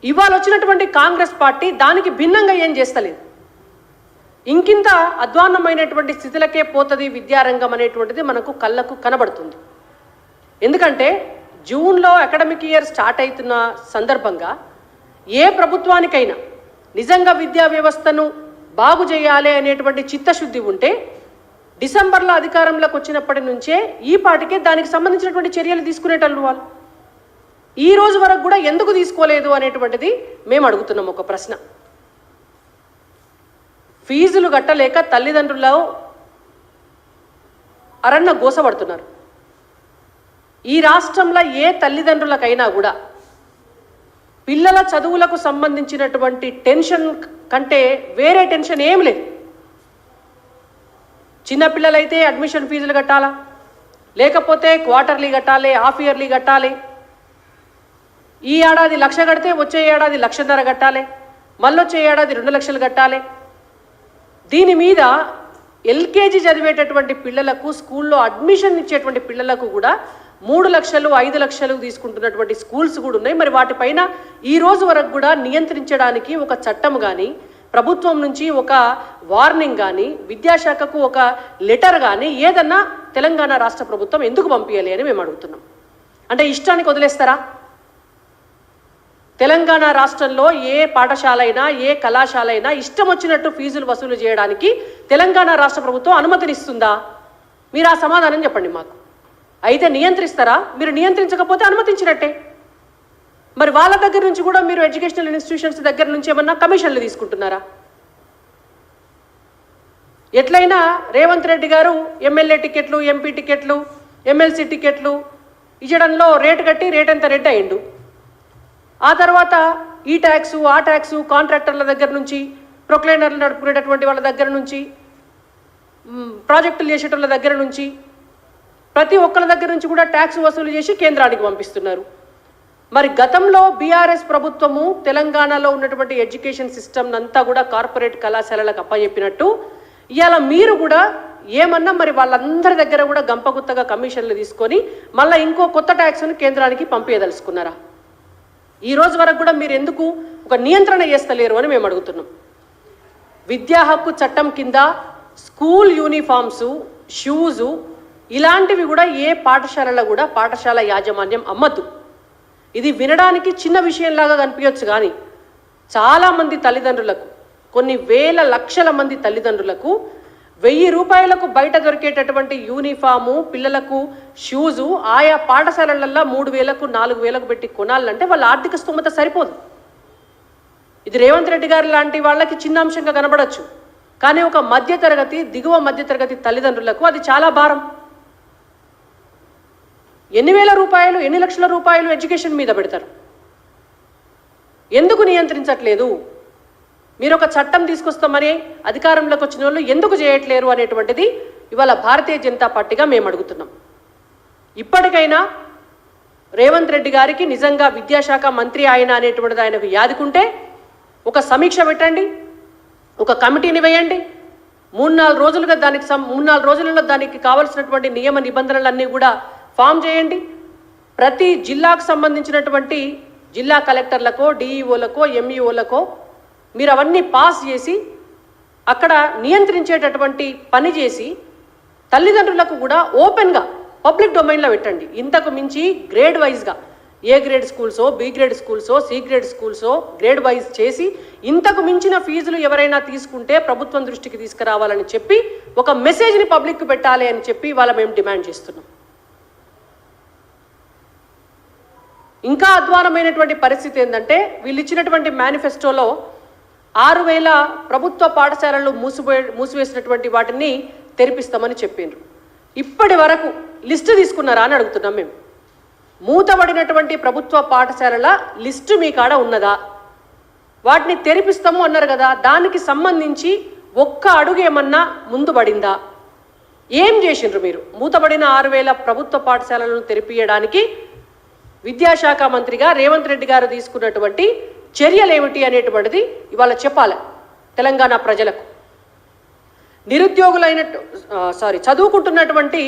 ఇవాళ వచ్చినటువంటి కాంగ్రెస్ పార్టీ దానికి భిన్నంగా ఏం చేస్తలేదు. ఇంకింత అధ్వాన్నమైనటువంటి స్థితిలకే పోతుంది విద్యారంగం అనేటువంటిది మనకు కళ్ళకు కనబడుతుంది. ఎందుకంటే జూన్లో అకాడమిక్ ఇయర్ స్టార్ట్ అవుతున్న సందర్భంగా ఏ ప్రభుత్వానికైనా నిజంగా విద్యా వ్యవస్థను బాగు చేయాలి అనేటువంటి చిత్తశుద్ధి ఉంటే డిసెంబర్లో అధికారంలోకి వచ్చినప్పటి నుంచే ఈ పాటికే దానికి సంబంధించినటువంటి చర్యలు తీసుకునేటట్లు వాళ్ళు ఈ రోజు వరకు కూడా ఎందుకు తీసుకోలేదు అనేటువంటిది మేము అడుగుతున్నాం. ఒక ప్రశ్న, ఫీజులు కట్టలేక తల్లిదండ్రులు అరన్న గోసపడుతున్నారు. ఈ రాష్ట్రంలో ఏ తల్లిదండ్రులకైనా కూడా పిల్లల చదువులకు సంబంధించినటువంటి టెన్షన్ కంటే వేరే టెన్షన్ ఏం లేదు. చిన్నపిల్లలైతే అడ్మిషన్ ఫీజులు కట్టాలా, లేకపోతే క్వార్టర్లీ కట్టాలి, హాఫ్ ఇయర్లీ కట్టాలి, ఈ ఏడాది 1,00,000 కడితే వచ్చే ఏడాది 1,50,000 కట్టాలి, మళ్ళొచ్చే ఏడాది 2 లక్షలు కట్టాలి. దీని మీద ఎల్కేజీ చదివేటటువంటి పిల్లలకు స్కూల్లో అడ్మిషన్ ఇచ్చేటువంటి పిల్లలకు కూడా 3 లక్షలు 5 లక్షలు తీసుకుంటున్నటువంటి స్కూల్స్ కూడా ఉన్నాయి. మరి వాటిపైన ఈ రోజు వరకు కూడా నియంత్రించడానికి ఒక చట్టం కానీ, ప్రభుత్వం నుంచి ఒక వార్నింగ్ కానీ, విద్యాశాఖకు ఒక లెటర్ కానీ ఏదన్నా తెలంగాణ రాష్ట్ర ప్రభుత్వం ఎందుకు పంపించాలి అని మేము అడుగుతున్నాం. అంటే ఇష్టానికి వదిలేస్తారా? తెలంగాణ రాష్ట్రంలో ఏ పాఠశాల అయినా ఏ కళాశాల అయినా ఇష్టం వచ్చినట్టు ఫీజులు వసూలు చేయడానికి తెలంగాణ రాష్ట్ర ప్రభుత్వం అనుమతినిస్తుందా? మీరు ఆ సమాధానం చెప్పండి మాకు. అయితే నియంత్రిస్తారా? మీరు నియంత్రించకపోతే అనుమతించినట్టే. మరి వాళ్ళ దగ్గర నుంచి కూడా మీరు ఎడ్యుకేషనల్ ఇన్స్టిట్యూషన్స్ దగ్గర నుంచి ఏమన్నా కమిషన్లు తీసుకుంటున్నారా? ఎట్లయినా రేవంత్ రెడ్డి గారు ఎమ్మెల్యే టికెట్లు, ఎంపీ టికెట్లు, ఎమ్మెల్సీ టికెట్లు ఇచ్చడంలో రేటు కట్టి రేటంత రెడ్ అయ్యిండు. ఆ తర్వాత ఈ ట్యాక్సు ఆ ట్యాక్సు కాంట్రాక్టర్ల దగ్గర నుంచి, ప్రొక్లైనర్లు నడుపుకునేటటువంటి వాళ్ళ దగ్గర నుంచి, ప్రాజెక్టులు చేసేటోళ్ళ దగ్గర నుంచి, ప్రతి ఒక్కరి దగ్గర నుంచి కూడా ట్యాక్స్ వసూలు చేసి కేంద్రానికి పంపిస్తున్నారు. మరి గతంలో బీఆర్ఎస్ ప్రభుత్వము తెలంగాణలో ఉన్నటువంటి ఎడ్యుకేషన్ సిస్టమ్ అంతా కూడా కార్పొరేట్ కళాశాలలకు అప్పచెప్పినట్టు ఇవాళ మీరు కూడా ఏమన్నా మరి వాళ్ళందరి దగ్గర కూడా గంపగుత్తగా కమిషన్లు తీసుకొని మళ్ళీ ఇంకో కొత్త ట్యాక్స్ను కేంద్రానికి పంపించదలుచుకున్నారా? ఈ రోజు వరకు కూడా మీరు ఎందుకు ఒక నియంత్రణ చేస్తలేరు అని మేము అడుగుతున్నాం. విద్యా హక్కు చట్టం కింద స్కూల్ యూనిఫామ్సు, షూజు ఇలాంటివి కూడా ఏ పాఠశాలలో కూడా పాఠశాల యాజమాన్యం అమ్మద్దు. ఇది వినడానికి చిన్న విషయంలాగా కనిపించవచ్చు, కానీ చాలామంది తల్లిదండ్రులకు, కొన్ని వేల లక్షల మంది తల్లిదండ్రులకు 1000 రూపాయలకు బయట దొరికేటటువంటి యూనిఫాము, పిల్లలకు షూజు ఆయా పాఠశాలలలో 3,000కు 4,000కు పెట్టి కొనాలంటే వాళ్ళ ఆర్థిక స్తోమత సరిపోదు. ఇది రేవంత్ రెడ్డి గారు లాంటి వాళ్ళకి చిన్న అంశంగా కనబడచ్చు, కానీ ఒక మధ్యతరగతి, దిగువ మధ్యతరగతి తల్లిదండ్రులకు అది చాలా భారం. ఎన్ని వేల రూపాయలు, ఎన్ని లక్షల రూపాయలు ఎడ్యుకేషన్ మీద పెడతారు. ఎందుకు నియంత్రించట్లేదు? మీరు ఒక చట్టం తీసుకొస్తామని అధికారంలోకి వచ్చిన వాళ్ళు ఎందుకు చేయట్లేరు అనేటువంటిది ఇవాళ భారతీయ జనతా పార్టీగా మేము అడుగుతున్నాం. ఇప్పటికైనా రేవంత్ రెడ్డి గారికి నిజంగా విద్యాశాఖ మంత్రి ఆయన అనేటువంటిది ఆయనకు యాదుకుంటే ఒక సమీక్ష పెట్టండి, ఒక కమిటీని వేయండి, 3-4 రోజులుగా దానికి 3-4 రోజులలో దానికి కావాల్సినటువంటి నియమ నిబంధనలన్నీ కూడా ఫామ్ చేయండి. ప్రతి జిల్లాకు సంబంధించినటువంటి జిల్లా కలెక్టర్లకో, డిఈఓలకో, ఎంఈఓలకో మీరు అవన్నీ పాస్ చేసి అక్కడ నియంత్రించేటటువంటి పని చేసి తల్లిదండ్రులకు కూడా ఓపెన్గా పబ్లిక్ డొమైన్లో పెట్టండి. ఇంతకు మించి గ్రేడ్ వైజ్గా ఏ గ్రేడ్ స్కూల్సో, బి గ్రేడ్ స్కూల్సో, సి గ్రేడ్ స్కూల్సో గ్రేడ్ వైజ్ చేసి ఇంతకు మించిన ఫీజులు ఎవరైనా తీసుకుంటే ప్రభుత్వం దృష్టికి తీసుకురావాలని చెప్పి ఒక మెసేజ్ని పబ్లిక్కి పెట్టాలి అని చెప్పి ఇవాళ మేము డిమాండ్ చేస్తున్నాం. ఇంకా అధ్వానమైనటువంటి పరిస్థితి ఏంటంటే వీళ్ళు ఇచ్చినటువంటి మేనిఫెస్టోలో 6,000 ప్రభుత్వ పాఠశాలలు మూసివేసినటువంటి వాటిని తెరిపిస్తామని చెప్పిండ్రు. ఇప్పటి వరకు లిస్టు తీసుకున్నారా అని అడుగుతున్నాం మేము. మూతబడినటువంటి ప్రభుత్వ పాఠశాలల లిస్టు మీ కాడ ఉన్నదా? వాటిని తెరిపిస్తాము అన్నారు కదా, దానికి సంబంధించి ఒక్క అడుగు ఏమన్నా ముందు పడిందా? ఏం చేసిండ్రు మీరు? మూతబడిన 6,000 ప్రభుత్వ పాఠశాలలను తెరిపియడానికి విద్యాశాఖ మంత్రిగా రేవంత్ రెడ్డి గారు తీసుకున్నటువంటి చర్యలు ఏమిటి అనేటువంటిది ఇవాళ చెప్పాలి తెలంగాణ ప్రజలకు. చదువుకుంటున్నటువంటి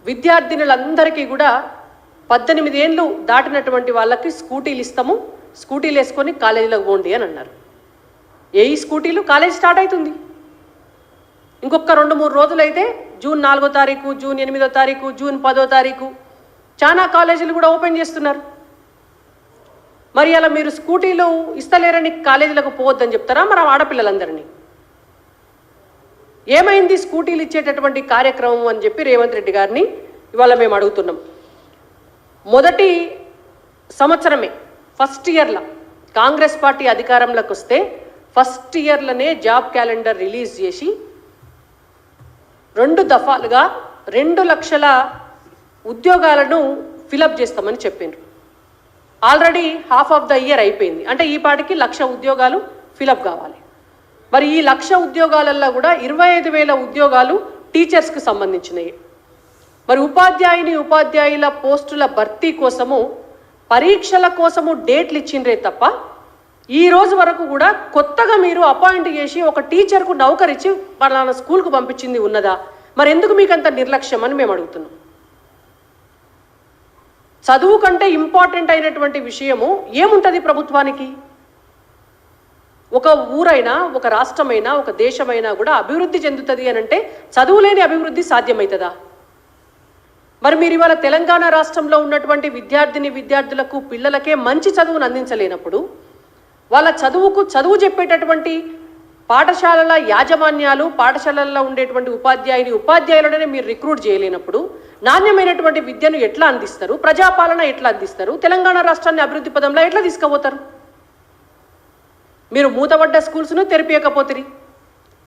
విద్యార్థినులందరికీ కూడా 18 ఏళ్ళు దాటినటువంటి వాళ్ళకి స్కూటీలు ఇస్తాము, స్కూటీలు వేసుకొని కాలేజీలోకి పోండి అని అన్నారు. ఈ స్కూటీలు కాలేజ్ స్టార్ట్ అవుతుంది. ఇంకొక 2-3 రోజులైతే జూన్ 4వ తారీఖు, జూన్ 8వ తారీఖు, జూన్ 10వ తారీఖు చాలా కాలేజీలు కూడా ఓపెన్ చేస్తున్నారు. మరి అలా మీరు స్కూటీలు ఇస్తలేరని కాలేజీలకు పోవద్దని చెప్తారా మరి ఆడపిల్లలందరినీ? ఏమైంది స్కూటీలు ఇచ్చేటటువంటి కార్యక్రమం అని చెప్పి రేవంత్ రెడ్డి గారిని ఇవాళ మేము అడుగుతున్నాం. మొదటి సంవత్సరమే ఫస్ట్ ఇయర్లో కాంగ్రెస్ పార్టీ అధికారంలోకి వస్తే ఫస్ట్ ఇయర్లోనే జాబ్ క్యాలెండర్ రిలీజ్ చేసి 2 దఫాలుగా 2 లక్షల ఉద్యోగాలను ఫిలప్ చేస్తామని చెప్పిండ్రు. Already half of the year అయిపోయింది. అంటే ఈ పాటికి 1,00,000 ఉద్యోగాలు ఫిలప్ కావాలి. మరి ఈ 1,00,000 ఉద్యోగాలలో కూడా 25,000 ఉద్యోగాలు టీచర్స్కి సంబంధించినవి. మరి ఉపాధ్యాయుల పోస్టుల భర్తీ కోసము పరీక్షల కోసము డేట్లు ఇచ్చిండ్రే తప్ప ఈ రోజు వరకు కూడా కొత్తగా మీరు అపాయింట్ చేసి ఒక టీచర్కు నౌకరిచ్చి పలానా స్కూల్కు పంపించింది ఉన్నదా? మరి ఎందుకు మీకు అంత నిర్లక్ష్యం అని మేము అడుగుతున్నాం. చదువు కంటే ఇంపార్టెంట్ అయినటువంటి విషయము ఏముంటుంది ప్రభుత్వానికి? ఒక ఊరైనా, ఒక రాష్ట్రమైనా, ఒక దేశమైనా కూడా అభివృద్ధి చెందుతుంది అని అంటే చదువు లేని అభివృద్ధి సాధ్యమవుతుందా? మరి మీరు ఇవాళ తెలంగాణ రాష్ట్రంలో ఉన్నటువంటి విద్యార్థులకు పిల్లలకే మంచి చదువును అందించలేనప్పుడు, వాళ్ళ చదువు చెప్పేటటువంటి పాఠశాలల యాజమాన్యాలు, పాఠశాలల్లో ఉండేటువంటి ఉపాధ్యాయులనే మీరు రిక్రూట్ చేయలేనప్పుడు నాణ్యమైనటువంటి విద్యను ఎట్లా అందిస్తారు? ప్రజాపాలన ఎట్లా అందిస్తారు? తెలంగాణ రాష్ట్రాన్ని అభివృద్ధి పదంలో ఎట్లా తీసుకుపోతారు? మీరు మూతపడ్డ స్కూల్స్ను తెరిపియకపోతిరి.